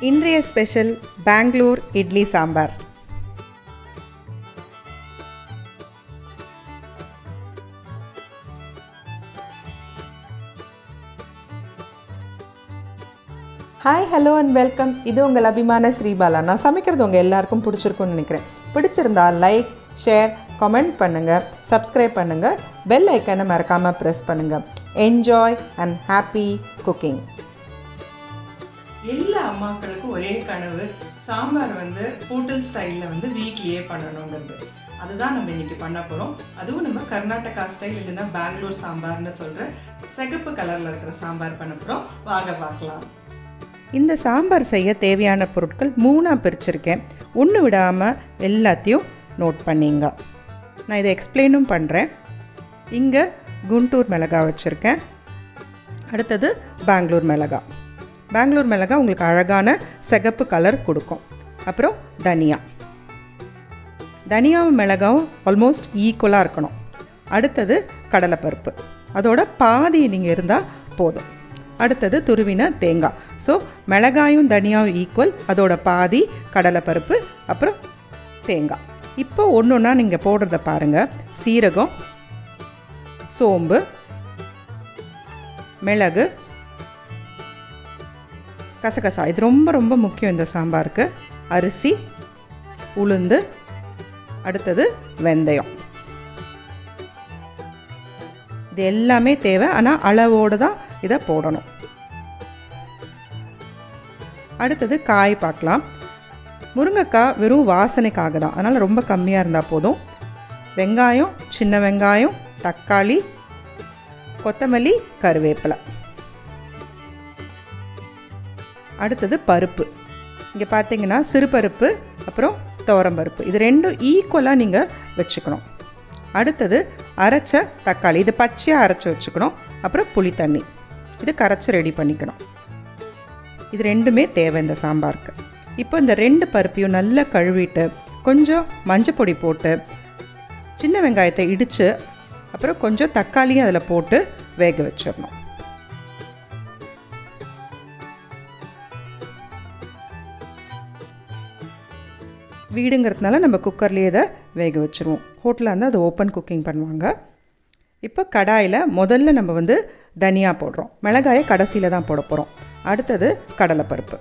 இன்றைய special Bangalore idli sambar. Hi, hello and welcome. இது உங்கள் அபிமான ஸ்ரீ பாலா. நான் சமைக்கிறது உங்கள் எல்லாருக்கும் பிடிச்சிருக்குன்னு நினைக்கிறேன். பிடிச்சிருந்தா லைக், ஷேர், கமெண்ட் பண்ணுங்கள், சப்ஸ்கிரைப் பண்ணுங்கள், பெல் ஐக்கனை மறக்காமல் ப்ரெஸ் பண்ணுங்கள். Enjoy and happy cooking. எல்லா அம்மாக்களுக்கும் ஒரே கனவு, சாம்பார் ஹோட்டல் ஸ்டைலில் வீட்லேயே பண்ணணுங்கிறது. அதுதான் நம்ம இன்றைக்கி பண்ண போகிறோம். அதுவும் நம்ம கர்நாடகா ஸ்டைல் இல்லைன்னா பெங்களூர் சாம்பார்னு சொல்கிற சிகப்பு கலரில் இருக்கிற சாம்பார் பண்ண போகிறோம். வாங்க பார்க்கலாம். இந்த சாம்பார் செய்ய தேவையான பொருட்கள் 3ஆக பிரிச்சிருக்கேன். ஒன்று விடாமல் எல்லாத்தையும் நோட் பண்ணிங்க. நான் இதை எக்ஸ்பிளைனும் பண்ணுறேன். இங்கே குண்டூர் மிளகாய் வச்சுருக்கேன். அடுத்தது பெங்களூர் மிளகாய். பெங்களூர் மிளகாய் உங்களுக்கு அழகான சிகப்பு கலர் கொடுக்கும். அப்புறம் தனியாவும் மிளகாவும் ஆல்மோஸ்ட் ஈக்குவலாக இருக்கணும். அடுத்தது கடலைப்பருப்பு, அதோட பாதி நீங்கள் இருந்தால் போதும். அடுத்தது துருவின தேங்காய். ஸோ மிளகாயும் தனியாவும் ஈக்குவல், அதோட பாதி கடலைப்பருப்பு, அப்புறம் தேங்காய். இப்போ ஒன்று ஒன்றா நீங்கள் போடுறத பாருங்கள். சீரகம், சோம்பு, மிளகு, கசகசா. இது ரொம்ப ரொம்ப முக்கியம் இந்த சாம்பாருக்கு. அரிசி, உளுந்து, அடுத்தது வெந்தயம். இது எல்லாமே தேவை, ஆனால் அளவோடு தான் இதை போடணும். அடுத்தது காய் பார்க்கலாம். முருங்கைக்காய் வெறும் வாசனைக்காக தான், அதனால் ரொம்ப கம்மியாக இருந்தால் போதும். வெங்காயம், சின்ன வெங்காயம், தக்காளி, கொத்தமல்லி, கருவேப்பிலை. அடுத்தது பருப்பு. இங்கே பார்த்தீங்கன்னா சிறுபருப்பு, அப்புறம் துவரம்பருப்பு. இது ரெண்டும் ஈக்குவலாக நீங்கள் வச்சுக்கணும். அடுத்தது அரைச்ச தக்காளி, இது பச்சையாக அரைச்சி வச்சுக்கணும். அப்புறம் புளி தண்ணி, இது கரைச்சி ரெடி பண்ணிக்கணும். இது ரெண்டுமே தேவை இந்த சாம்பாருக்கு. இப்போ இந்த 2 பருப்பையும் நல்லா கழுவிட்டு கொஞ்சம் மஞ்சள் பொடி போட்டு சின்ன வெங்காயத்தை இடித்து அப்புறம் கொஞ்சம் தக்காளியும் அதில் போட்டு வேக வச்சிடணும். வீடுங்கிறதுனால நம்ம குக்கர்லேயே இதை வேக வச்சுருவோம். ஹோட்டலில் இருந்தால் அது ஓப்பன் குக்கிங் பண்ணுவாங்க. இப்போ கடாயில் முதல்ல நம்ம தனியா போடுறோம். மிளகாயை கடைசியில் தான் போட போகிறோம். அடுத்தது கடலைப்பருப்பு.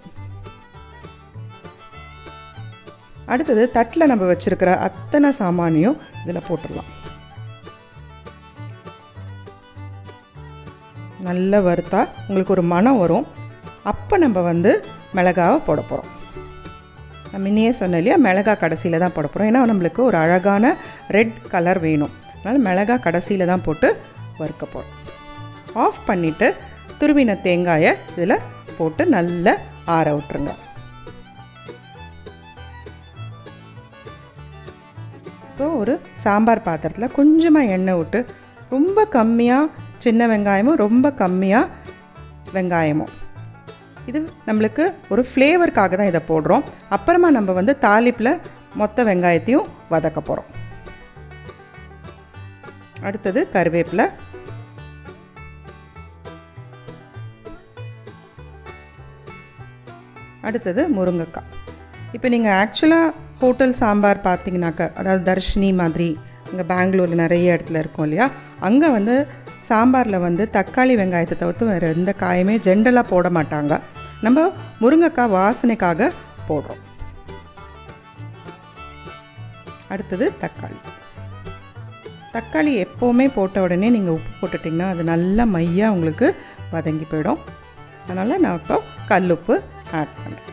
அடுத்தது தட்டில் நம்ம வச்சுருக்கிற அத்தனை சாமானியும் இதில் போட்டுடலாம். நல்லா வறுத்தா உங்களுக்கு ஒரு மணம் வரும். அப்போ நம்ம மிளகாவை போட போகிறோம். நான் முன்னையே சொன்னேன் இல்லையா, மிளகாய் கடைசியில் தான் போட போகிறோம். ஏன்னா நம்மளுக்கு ஒரு அழகான ரெட் கலர் வேணும். அதனால் மிளகாய் கடைசியில் தான் போட்டு வறுக்க போகிறோம். ஆஃப் பண்ணிவிட்டு துருவின தேங்காயை இதில் போட்டு நல்லா ஆற விட்டுருங்க. இப்போ ஒரு சாம்பார் பாத்திரத்தில் கொஞ்சமாக எண்ணெய் விட்டு ரொம்ப கம்மியாக சின்ன வெங்காயமும் ரொம்ப கம்மியாக வெங்காயமும், இது நம்மளுக்கு ஒரு ஃப்ளேவருக்காக தான் இதை போடுறோம். அப்புறமா நம்ம தாளிப்பில் மொத்த வெங்காயத்தையும் வதக்க போகிறோம். அடுத்தது கருவேப்பிலை, அடுத்தது முருங்கைக்காய். இப்போ நீங்கள் ஆக்சுவலாக ஹோட்டல் சாம்பார் பார்த்தீங்கன்னாக்கா, அதாவது தர்ஷினி மாதிரி இங்கே பெங்களூரில் நிறைய இடத்துல இருக்கும் இல்லையா, அங்கே சாம்பாரில் தக்காளி வெங்காயத்தை தவிர்த்து வேறு எந்த காயுமே ஜென்ரலாக போட மாட்டாங்க. நம்ம முருங்கைக்காய் வாசனைக்காக போடுறோம். அடுத்தது தக்காளி எப்போவுமே போட்ட உடனே நீங்கள் உப்பு போட்டுட்டிங்கன்னா அது நல்லா மையாக உங்களுக்கு வதங்கி போயிடும். அதனால் நான் இப்போ கல்லுப்பு ஆட் பண்ணுறேன்.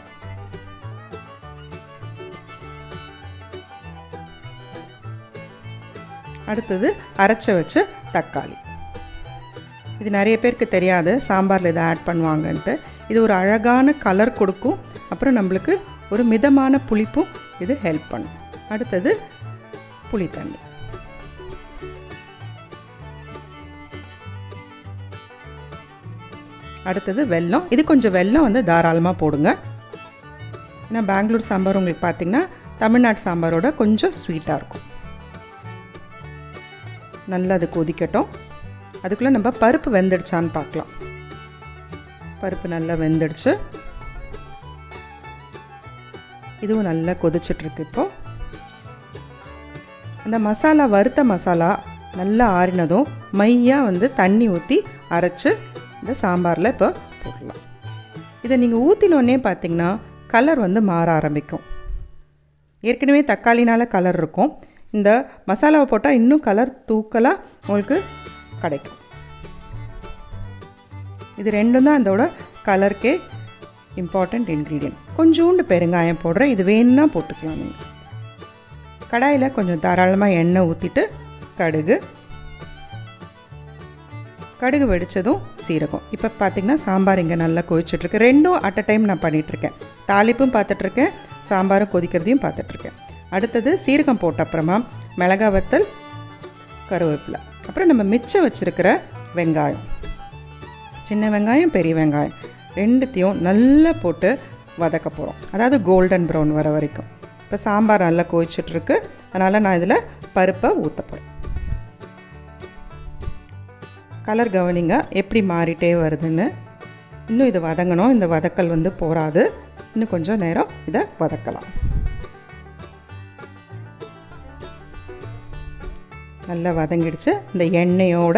அடுத்தது அரைச்சி வச்ச தக்காளி. இது நிறைய பேருக்கு தெரியாது சாம்பாரில் இதை ஆட் பண்ணுவாங்கன்ட்டு. இது ஒரு அழகான கலர் கொடுக்கும். அப்புறம் நம்மளுக்கு ஒரு மிதமான புளிப்பும் இது ஹெல்ப் பண்ணும். அடுத்தது புளி தண்ணி. அடுத்தது வெல்லம். இது கொஞ்சம் வெல்லம் தாராளமாக போடுங்க. ஏன்னா பெங்களூர் சாம்பார் உங்களுக்கு பார்த்திங்கன்னா தமிழ்நாடு சாம்பாரோட கொஞ்சம் ஸ்வீட்டாக இருக்கும். நல்லா அது கொதிக்கட்டும். அதுக்குள்ளே நம்ம பருப்பு வெந்துடுச்சான்னு பார்க்கலாம். பருப்பு நல்லா வெந்துடுச்சு. இதுவும் நல்லா கொதிச்சிட்ருக்கு. இப்போது அந்த மசாலா, வறுத்த மசாலா நல்லா ஆறினதும் மையாக வந்து தண்ணி ஊற்றி அரைச்சி இந்த சாம்பாரில் இப்போ போடலாம். இதை நீங்கள் ஊற்றினோடனே பார்த்திங்கன்னா கலர் வந்து மாற ஆரம்பிக்கும். ஏற்கனவே தக்காளினால் கலர் இருக்கும். இந்த மசாலாவை போட்டால் இன்னும் கலர் தூக்கலாக உங்களுக்கு கிடைக்கும். இது ரெண்டும் தான் இதோட கலருக்கே இம்பார்ட்டண்ட் இன்க்ரீடியன்ட். கொஞ்சோண்டு பெருங்காயம் போடுறேன், இது வேணும்னா போட்டுக்கலாம். நீங்கள் கடாயில் கொஞ்சம் தாராளமாக எண்ணெய் ஊற்றிட்டு கடுகு வெடித்ததும் சீரகம். இப்போ பார்த்திங்கன்னா சாம்பார் இங்கே நல்லா கொதிச்சிட்ருக்கு. ரெண்டும் அட் அ டைம் நான் பண்ணிகிட்ருக்கேன். தாளிப்பும் பார்த்துட்ருக்கேன், சாம்பாரும் கொதிக்கிறதையும் பார்த்துட்ருக்கேன். அடுத்தது சீரகம் போட்ட அப்புறமா மிளகாய் வத்தல், கருவேப்பிலை, அப்புறம் நம்ம மிச்சம் வச்சுருக்கிற வெங்காயம், சின்ன வெங்காயம், பெரிய வெங்காயம் ரெண்டுத்தையும் நல்லா போட்டு வதக்க போகிறோம். அதாவது கோல்டன் ப்ரௌன் வர வரைக்கும். இப்போ சாம்பார் நல்லா கொதிச்சிட்ருக்கு, அதனால் நான் இதில் பருப்பை ஊற்ற போகிறேன். கலர் கவனிங்க எப்படி மாறிட்டே வருதுன்னு. இன்னும் இது வதங்கணும். இந்த வதக்கல் வந்து போராது, இன்னும் கொஞ்சம் நேரம் இதை வதக்கலாம். நல்லா வதங்கிடுச்சு. இந்த எண்ணெயோட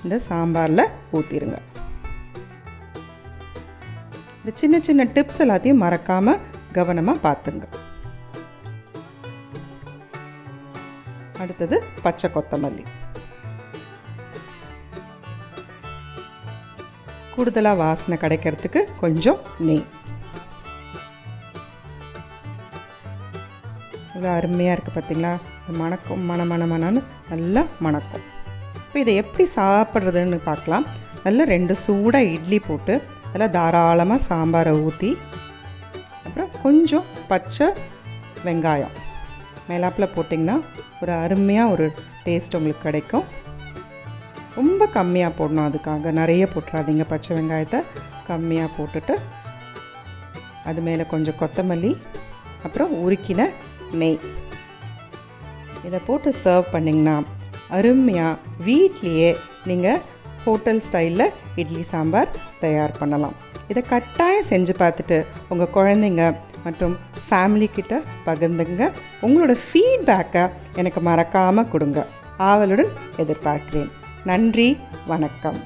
இந்த சாம்பாரில் ஊற்றிடுங்க. இந்த சின்ன சின்ன டிப்ஸ் எல்லாத்தையும் மறக்காமல் கவனமாக பார்த்துங்க. அடுத்தது பச்சை கொத்தமல்லி, கூடுதலாக வாசனை கிடைக்கிறதுக்கு கொஞ்சம் நெய். இவ்வளோ அருமையாக இருக்குது பார்த்திங்களா? மணக்கும், மணன்னு நல்லா மணக்கும். இப்போ இதை எப்படி சாப்பிட்றதுன்னு பார்க்கலாம். நல்லா 2 சூடாக இட்லி போட்டு அதில் தாராளமாக சாம்பாரை ஊற்றி, அப்புறம் கொஞ்சம் பச்சை வெங்காயம் மேலாப்பில் போட்டிங்கன்னா ஒரு அருமையாக ஒரு டேஸ்ட் உங்களுக்கு கிடைக்கும். ரொம்ப கம்மியாக போடணும், அதுக்காக நிறைய போட்டுறாதீங்க. பச்சை வெங்காயத்தை கம்மியாக போட்டுட்டு அது மேலே கொஞ்சம் கொத்தமல்லி, அப்புறம் உருக்கின நெய் இதை போட்டு சர்வ் பண்ணிங்கன்னா அருமையாக வீட்லேயே நீங்கள் ஹோட்டல் ஸ்டைலில் இட்லி சாம்பார் தயார் பண்ணலாம். இதை கட்டாயம் செஞ்சு பார்த்துட்டு உங்கள் குழந்தைங்க மற்றும் ஃபேமிலிக்கிட்ட பகிர்ந்துங்க. உங்களோட ஃபீட்பேக்கை எனக்கு மறக்காமல் கொடுங்க. ஆவலுடன் எதிர்பார்க்கிறேன். நன்றி, வணக்கம்.